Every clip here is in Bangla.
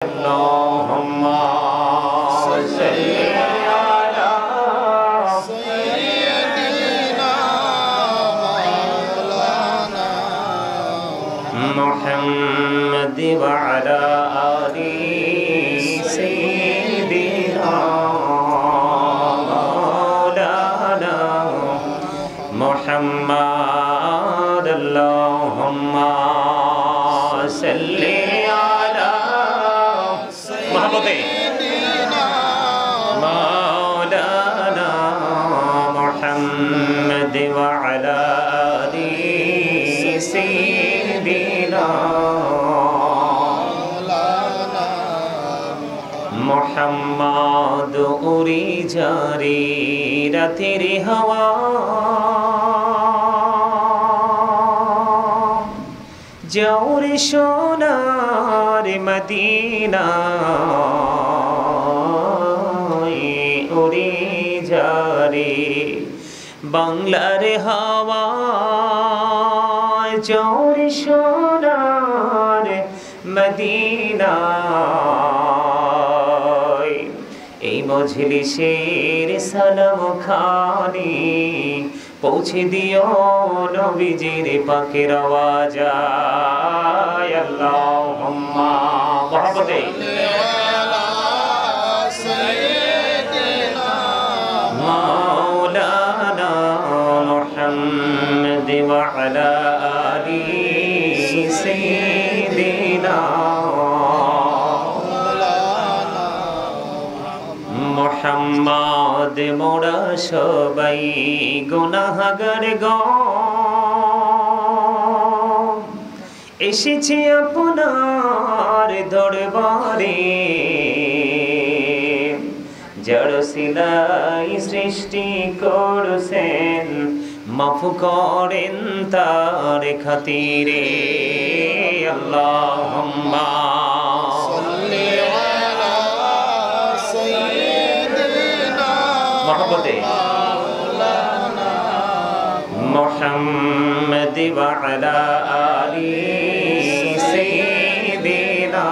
اللهم صل على سيدنا مولانا محمد وعلى آل سيدنا مولانا محمد اللهم صل مولانا محمد وعلى آل سيدنا محمد উড়ি যারে রাতের হাওয়া যাও রে সোনার মদিনা উড়ে যারে বাংলার হাওয়া যাও রে সোনার মদিনা এই মজলিসের সালাম খানি পৌঁছে দিও নবীজির পাকের আওয়াজ আল্লাহুম্মা মুহাম্মাদে আলা সাইয়্যিদিনা মাওলানা মুহাম্মদ ওয়া আলা আলি সাইয়্যিদিনা মোহাম্মদ মোরা সবাই গুনাহগার গো এসেছি আপনার দরবারে যার সিলাই সৃষ্টি করছেন মাফ করেন তার খাতিরে আল্লাহুম্মা محمد وعلى آل سيدنا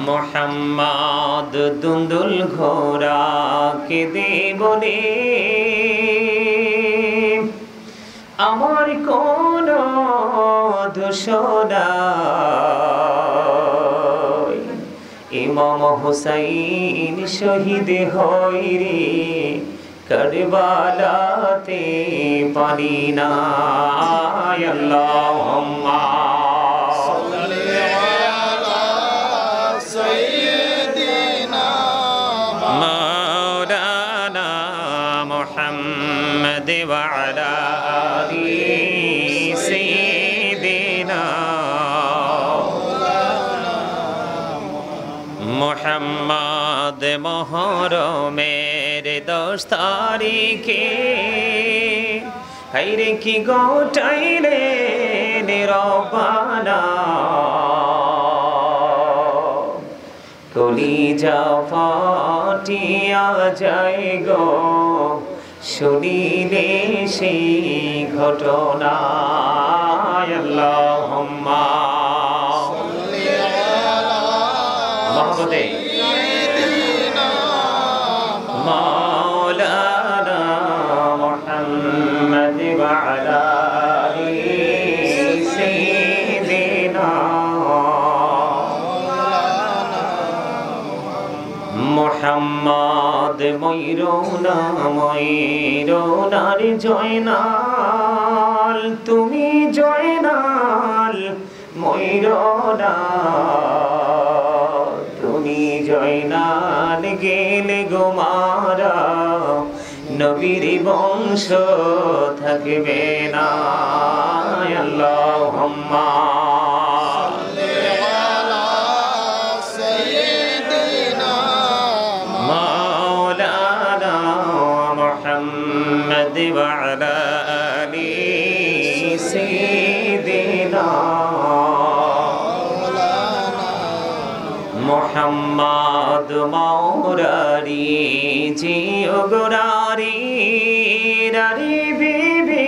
محمد দুন্দুল ঘোড়া কে দেবনে আমার কোন দোষ নাই ইমাম হুসাইন শহীদ হইরে কারবালাতে পানি না আল্লাহুম্মা সাল্লি আলা সাইয়্যিদিনা মাওলানা মুহাম্মদ ওয়া আলা আলি সাইয়্যিদিনা মোহাম্মদ মহরমের 10 তারিখে হাইরে কি গোটাইলে রব্বানা কলিজা ফাটিয়া যায় গো শুনিলে সেই ঘটনা আল্লাহুম্মা مولانا محمد وعلى آل سيدنا محمد ময়ূরনা ময়ূরনার জয়নাল তুমি জয়নাল ময়ূরনা তুমি জয়নাল গেলে গোমারা নবীর বংশ থাকবে না আল্লাহুম্মা সাল্লি আলা সাইয়্যিদিনা মাওলানা মুহাম্মদ ওয়া আলা আলি সাইয়্যিদিনা মোহাম্মদ মৌরারি জিওগরারি রারি বিবি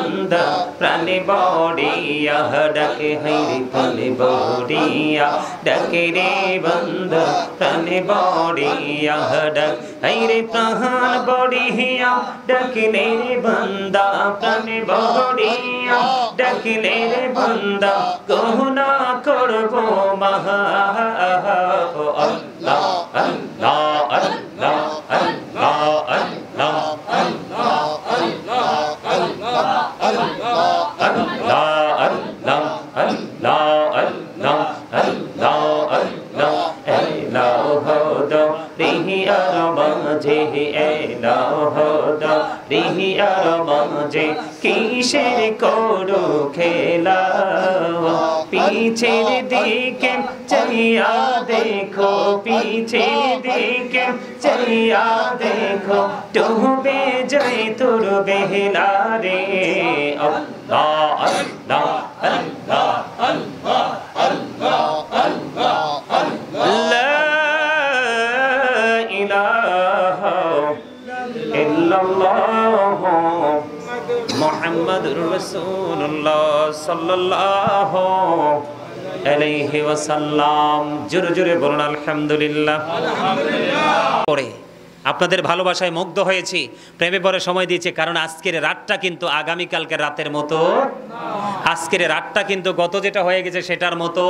বন্দা প্রাণে বড়িয়া ডাকে হাইরে প্রাণে বড়িয়া ডাকে রে বন্দা প্রাণে বড়িয়া ডাক হাইরে প্রাণ বড়িয়া ডাকিলে রে বন্দা প্রাণে বড়িয়া ডাকিলে রে বন্দা গহনা করব মহা আল্লাহ আল্লাহ আল্লাহ আল্লাহ আল্লাহ কিসের করো খেলা পিছের দিকে চাইয়া দেখো পিছের দিকে চাইয়া দেখো ডুবে যায় তোর বেহলা রে আল্লাহ আল্লাহ আল্লাহ আল্লাহ আল্লাহ আল্লাহ লা ইলাহা ইল্লাল্লাহ মুহাম্মাদুর রাসূলুল্লাহ সাল্লাল্লাহু আলাইহি ওয়াসাল্লাম। জোরে জোরে বলুন আলহামদুলিল্লাহ। পরে আপনাদের ভালোবাসায় মুগ্ধ হয়েছি, প্রেমে পরে সময় দিয়েছি, কারণ আজকের রাতটা কিন্তু আগামীকালকের রাতের মতো, আজকের রাতটা কিন্তু গত যেটা হয়ে গেছে সেটার মতো।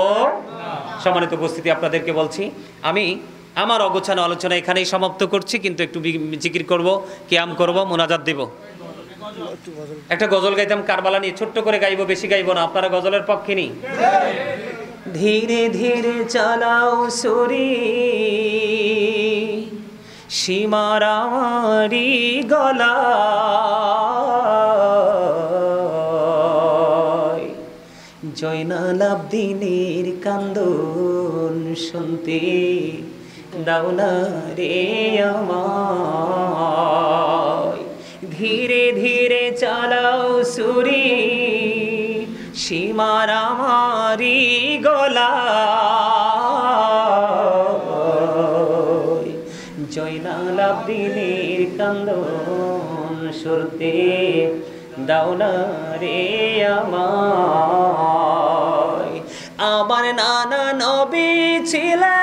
সম্মানিত উপস্থিতি, আপনাদেরকে বলছি আমি আমার অগোছানো আলোচনা এখানেই সমাপ্ত করছি, কিন্তু একটু জিকির করব, কিয়াম করব, মুনাজাত দেব। একটা গজল গাইতাম কারবালা নিয়ে, ছোট্ট করে গাইবো, বেশি গাইবো না। আপনারা গজলের পক্ষে নি? ধীরে ধীরে চালাও সরি সীমারারি গলা, জয়নাল আবদিনের কান্দন শুনতে দাও না রে আমায়। ধীরে ধীরে চালাও সুরি সীমার আমারি গলা, জয়নাল আবদিনের কান্দন শুনতে দাও না রে আমায়। আমার নানা নবী ছিলেন,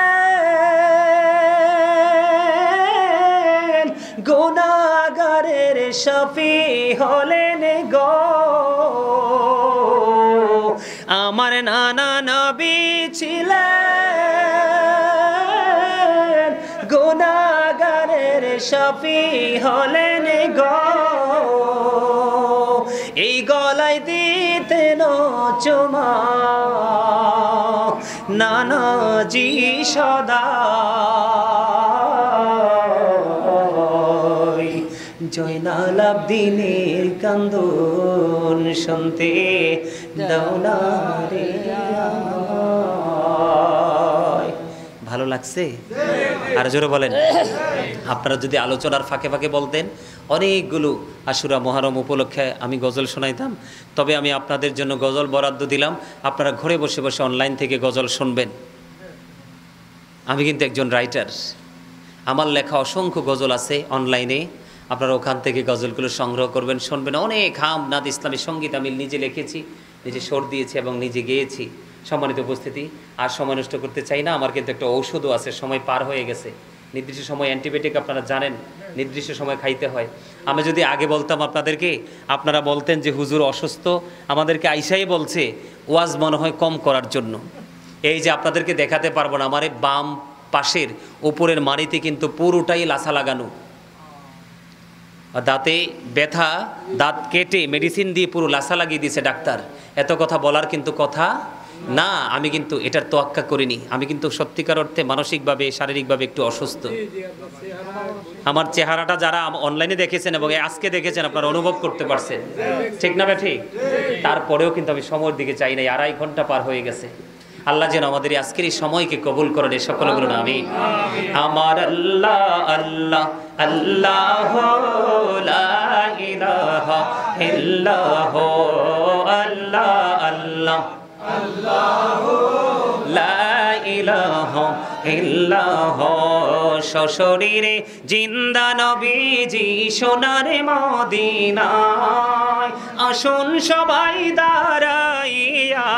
গুনাহগারের শফি হলেন গো। আমার নানা নবী ছিলেন, গুনাহগারের শফি হলেন গো। এই গলায় দিতেন চুমা নানাজি সদা, জয়নাল আবদিনের কান্দন শুনতে দাও না রে আমায়। ভালো লাগছে? আর জোরে বলেন। আপনারা যদি আলোচনার ফাঁকে ফাঁকে বলতেন, অনেকগুলো আশুরা মহরম উপলক্ষে আমি গজল শোনাইতাম। তবে আমি আপনাদের জন্য গজল বরাদ্দ দিলাম, আপনারা ঘরে বসে বসে অনলাইন থেকে গজল শুনবেন। আমি কিন্তু একজন রাইটার, আমার লেখা অসংখ্য গজল আছে অনলাইনে, আপনারা ওখান থেকে গজলগুলো সংগ্রহ করবেন, শুনবেন। অনেক হাম নাদ ইসলামী সঙ্গীত আমি নিজে লিখেছি, নিজে সুর দিয়েছি এবং নিজে গেয়েছি। সম্মানিত উপস্থিতি, আর সময় নষ্ট করতে চাই না। আমার কিন্তু একটা ঔষধও আছে, সময় পার হয়ে গেছে। নির্দিষ্ট সময় অ্যান্টিবায়োটিক আপনারা জানেন, নির্দিষ্ট সময় খাইতে হয়। আমি যদি আগে বলতাম আপনাদেরকে, আপনারা বলতেন যে হুজুর অসুস্থ, আমাদেরকে আইসাই বলছে ওয়াজ মনে হয় কম করার জন্য। এই যে আপনাদেরকে দেখাতে পারবো না, আমার এই বাম পাশের উপরের মাড়িতে কিন্তু পুরোটাই লাসা লাগানো, দাঁতে ব্যথা, দাঁত কেটে মেডিসিন দিয়ে পুরো লাসা লাগিয়ে দিয়েছে ডাক্তার। এত কথা বলার কিন্তু কথা না, আমি কিন্তু এটার তোয়াক্কা করিনি। আমি কিন্তু সত্যিকার অর্থে মানসিকভাবে শারীরিকভাবে একটু অসুস্থ। আমার চেহারাটা যারা অনলাইনে দেখেছেন এবং আজকে দেখেছেন আপনারা অনুভব করতে পারছেন, ঠিক না ঠিক? তারপরেও কিন্তু আমি সময়ের দিকে চাই নাই, 2.5 ঘন্টা পার হয়ে গেছে। আল্লাহ যেন আমাদের আজকের এই সময়কে কবুল করেন, এই সকলে বলুন আমিন। আমার আল্লাহ আল্লাহ আল্লাহ লা ইলাহা ইল্লাহ আল্লাহ আল্লাহ আল্লাহ লা ইলাহা ইল্লাহ। সশরীরে জিন্দা নবীজি সোনার মদিনায়, আসুন সবাই দাঁড়াইয়া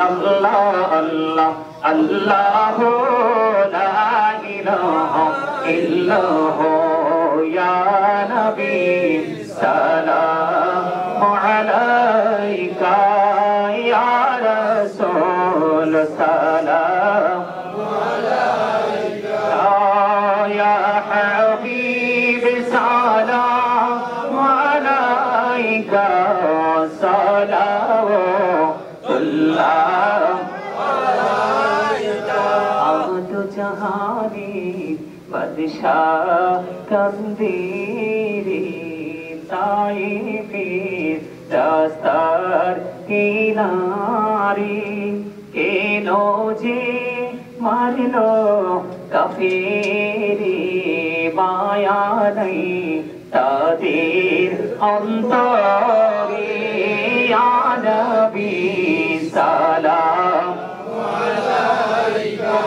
আল্লাহ আল্লাহ আল্লাহ লা ইলাহা ইল্লাল্লাহ ইয়া নবী সালামু আলাইকা ইয়া রাসূল সালামু আলাইকা ইয়া হাবিব সালামু আলাইকা সালাওয়াতুল্লাহ আবদু জাহানি বাদশাহ কন্দিরি তাইফের রাস্তার কিনারে কেন যে মারলো কাফেরে মায়া নাই তাদের অন্তরে ইয়া নবী সালাম আলাইকা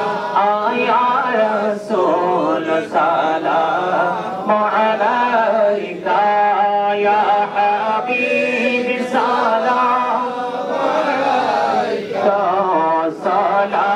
ইয়া রাসূল সালাম আলাইকা ইয়া হাবিব সালাম আলাইকা সালাওয়াতুল্লাহ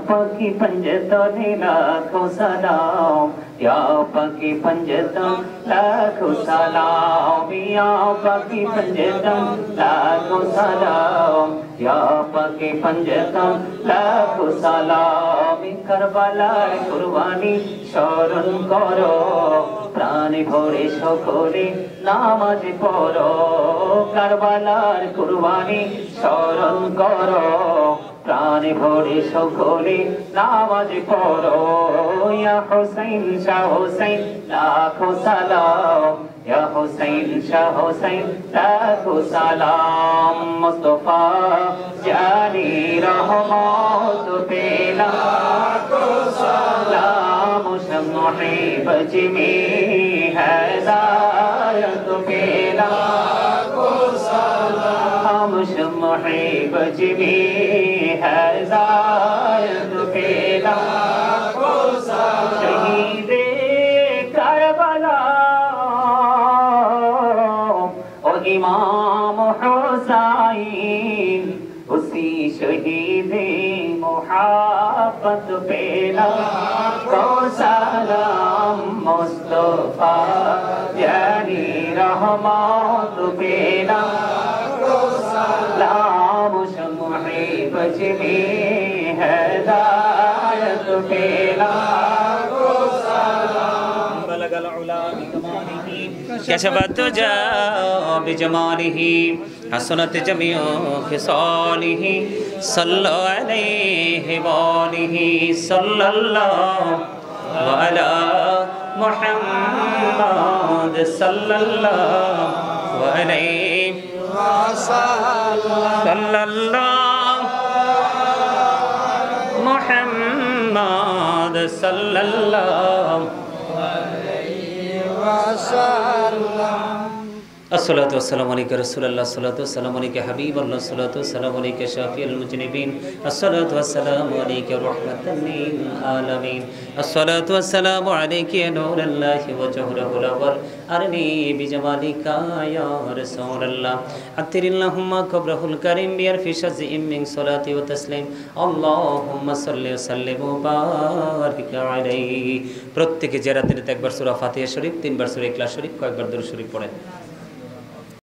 पकी पंजतन लाखों सलाम या पकी पंजतन लाखों सलाम या पकी पंजतन लाखों सलाम या पकी पंजतन लाखों सलाम करबलार कुर्बानी স্মরণ করো প্রাণে ভরে সকলে নামাজ পড়ো কারবালার কুরবানি স্মরণ করো প্রাণে ভরে সকলে নামাজ পড়ো ইয়া হুসাইন শাহ হুসাইন লাখো সালাম ইয়া হুসাইন শাহ হুসাইন লাখো সালাম মুস্তাফা জানি রহমত পেলা লাখো সালাম শমহি বজমি হেদায়ত পেলা লাখো সালাম শমহি বজমি হেদায়ত পেলা লাখো সালাম শহীদে কারবালা ও ইমাম হুসাইন उसी शहीद मोहब्बत पेला को सलाम मुस्तफा यानी रहमत पेला को सलाम शमही बजमी हिदायत पेला को सलाम बलगल उला बिकमालिही كشف الدجى بجماله حسنت جميع خصاله صلى عليه وآله صلى الله وعلى محمد صلى الله عليه صلى الله محمد صلى الله الصلاة والسلام عليك رسول الله الصلاة والسلام عليك حبيب الله الصلاة والسلام عليك شافي المذنبين الصلاة والسلام عليك رحمة للعالمين الصلاة والسلام عليك يا نور الله وجهره الأول أرني بجمالك يا رسول الله عطر اللهم قبره الكريم بألف شزء من صلاة وتسليم اللهم صل وسلم وبارك عليه প্রত্যেকে জেরাতের একবার সূরা ফাতিহা শরীফ 3 বার সূরা ইখলাস শরীফ কয়েকবার দরুদ শরীফ পড়েন